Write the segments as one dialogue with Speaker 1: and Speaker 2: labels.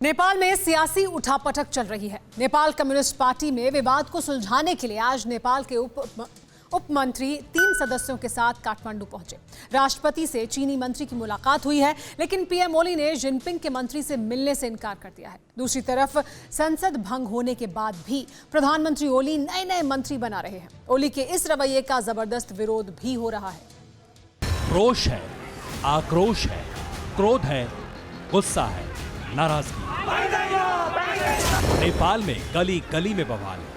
Speaker 1: नेपाल में सियासी उठापटक चल रही है। नेपाल कम्युनिस्ट पार्टी में विवाद को सुलझाने के लिए आज नेपाल के उप मंत्री 3 सदस्यों के साथ काठमांडू पहुंचे। राष्ट्रपति से चीनी मंत्री की मुलाकात हुई है, लेकिन पीएम ओली ने जिनपिंग के मंत्री से मिलने से इनकार कर दिया है। दूसरी तरफ संसद भंग होने के बाद भी प्रधानमंत्री ओली नए नए मंत्री बना रहे हैं। ओली के इस रवैये का जबरदस्त विरोध भी हो रहा है।
Speaker 2: रोष है, आक्रोश है, क्रोध है, गुस्सा है, नाराजगी। नेपाल में गली गली में बवाल है।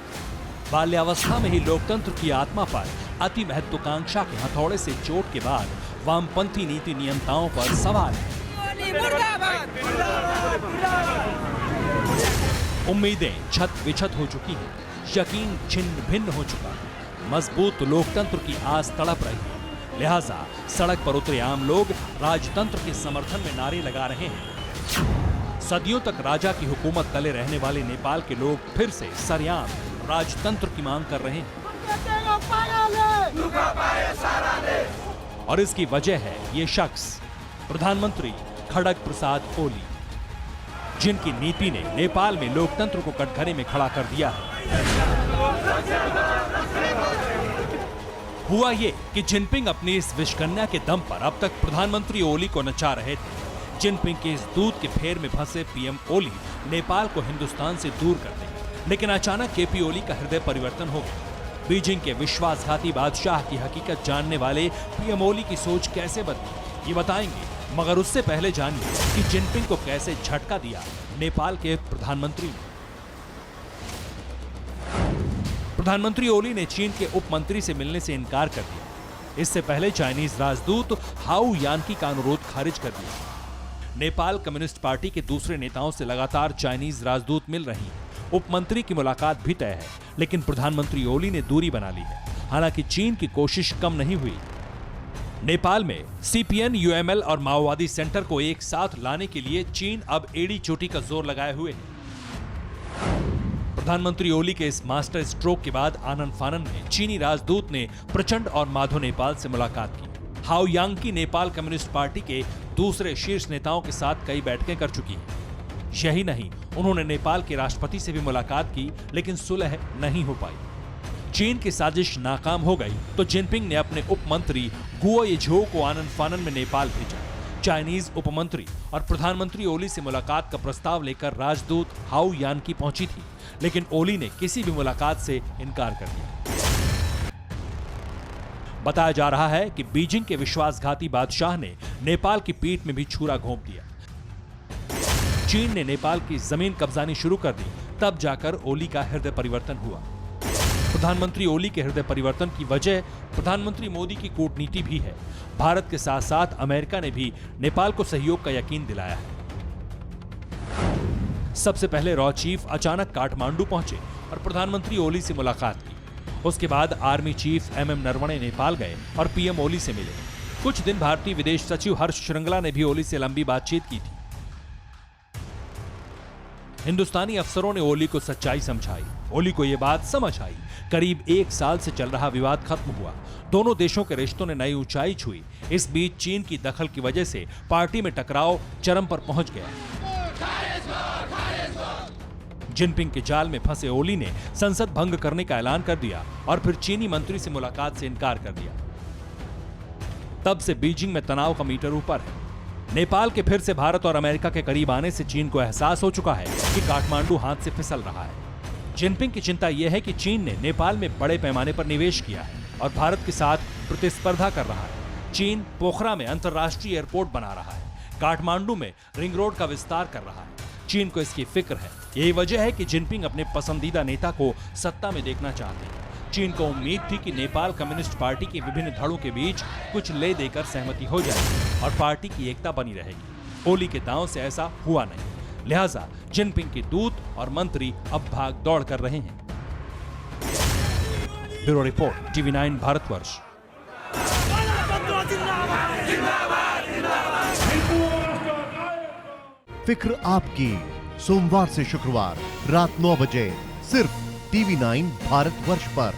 Speaker 2: बाल्यावस्था में ही लोकतंत्र की आत्मा पर अति महत्वाकांक्षा के हथौड़े से चोट के बाद वामपंथी नीति नियंताओं पर सवाल है। उम्मीदें छत विछत हो चुकी हैं, यकीन छिन्न भिन्न हो चुका है, मजबूत लोकतंत्र की आस तड़प रही है। लिहाजा सड़क पर उतरे आम लोग राजतंत्र के समर्थन में नारे लगा रहे हैं। सदियों तक राजा की हुकूमत तले रहने वाले नेपाल के लोग फिर से सरेआम राजतंत्र की मांग कर रहे हैं। और इसकी वजह है ये शख्स, प्रधानमंत्री खड़ग प्रसाद ओली, जिनकी नीति ने नेपाल में लोकतंत्र को कटघरे में खड़ा कर दिया है। हुआ ये कि जिनपिंग अपनी इस विषकन्या के दम पर अब तक प्रधानमंत्री ओली को नचा रहे थे। जिनपिंग के इस दूध के फेर में फंसे पीएम ओली नेपाल को हिंदुस्तान से दूर कर देंगे, लेकिन अचानक केपी ओली का हृदय परिवर्तन हो गया। बीजिंग के विश्वासघाती बादशाह की हकीकत जानने वाले पीएम ओली की सोच कैसे बदली, ये बताएंगे। मगर उससे पहले जानिए कि जिनपिंग को कैसे झटका दिया नेपाल के प्रधानमंत्री ने। प्रधानमंत्री ओली ने चीन के उप मंत्री से मिलने से इनकार कर दिया। इससे पहले चाइनीज राजदूत हाउ यानकी का अनुरोध खारिज कर दिया। नेपाल कम्युनिस्ट पार्टी के दूसरे नेताओं से लगातार चाइनीज राजदूत मिल रही हैं। उप मंत्री की मुलाकात भी तय है, लेकिन प्रधानमंत्री ओली ने दूरी बना ली है। हालांकि चीन की कोशिश कम नहीं हुई। नेपाल में सीपीएन, यूएमएल और माओवादी सेंटर को एक साथ लाने के लिए चीन अब एड़ी चोटी का जोर लगाए हुए है। प्रधानमंत्री ओली के इस मास्टर स्ट्रोक के बाद आनन फानन में चीनी राजदूत ने प्रचंड और माधो नेपाल से मुलाकात की। How Yankee Nepal communist party के दूसरे शीर्ष नेताओं के साथ कई बैठकें कर चुकी हैं। यही नहीं, उन्होंने नेपाल के राष्ट्रपति से भी मुलाकात की, लेकिन सुलह नहीं हो पाई। चीन की साजिश नाकाम हो गई तो जिनपिंग ने अपने उप मंत्री गुओ येझो को आनन फानन में नेपाल भेजा। चाइनीज उप मंत्री और प्रधानमंत्री ओली से मुलाकात का प्रस्ताव लेकर राजदूत हाउ यानकी पहुंची थी, लेकिन ओली ने किसी भी मुलाकात से इनकार कर दिया। बताया जा रहा है कि बीजिंग के विश्वासघाती बादशाह ने नेपाल की पीठ में भी छुरा घोंप दिया। चीन ने नेपाल की जमीन कब्जानी शुरू कर दी, तब जाकर ओली का हृदय परिवर्तन हुआ। प्रधानमंत्री ओली के हृदय परिवर्तन की वजह प्रधानमंत्री मोदी की कूटनीति भी है। भारत के साथ साथ अमेरिका ने भी नेपाल को सहयोग का यकीन दिलाया है। सबसे पहले रॉ चीफ अचानक काठमांडू पहुंचे और प्रधानमंत्री ओली से मुलाकात की। उसके बाद army chief MM Naravane Nepal गए और पीएम ओली से मिले। कुछ दिन भारतीय विदेश सचिव हर्ष श्रृंगला ने भी ओली से लंबी बातचीत की थी। हिंदुस्तानी अफसरों ने ओली को सच्चाई समझाई। ओली को यह बात समझ आई। करीब 1 साल से चल रहा विवाद खत्म हुआ। दोनों देशों के रिश्तों ने नई ऊंचाई छुई। इस बीच चीन की दखल की वजह से पार्टी में टकराव चरम पर पहुंच गया। जिनपिंग के जाल में फंसे ओली ने संसद भंग करने का ऐलान कर दिया और फिर चीनी मंत्री से मुलाकात से इनकार कर दिया। तब से बीजिंग में तनाव का मीटर ऊपर है। नेपाल के फिर से भारत और अमेरिका के करीब आने से चीन को एहसास हो चुका है कि काठमांडू हाथ से फिसल रहा है। जिनपिंग की चिंता यह है कि चीन ने नेपाल में बड़े पैमाने पर निवेश किया है और भारत के साथ प्रतिस्पर्धा कर रहा है। चीन पोखरा में अंतर्राष्ट्रीय एयरपोर्ट बना रहा है, काठमांडू में रिंग रोड का विस्तार कर रहा है। चीन को इसकी फिक्र है। यही वजह है कि जिनपिंग अपने पसंदीदा नेता को सत्ता में देखना चाहते हैं। चीन को उम्मीद थी कि नेपाल कम्युनिस्ट पार्टी के विभिन्न धड़ों के बीच कुछ ले देकर सहमति हो जाएगी और पार्टी की एकता बनी रहेगी। ओली के दांव से ऐसा हुआ नहीं। लिहाजा जिनपिंग के दूत और मंत्री अब भाग दौड़ कर रहे हैं। Bureau report, TV9 Bharatvarsh.
Speaker 3: फिक्र आपकी, सोमवार से शुक्रवार रात 9 बजे सिर्फ TV9 भारतवर्ष पर।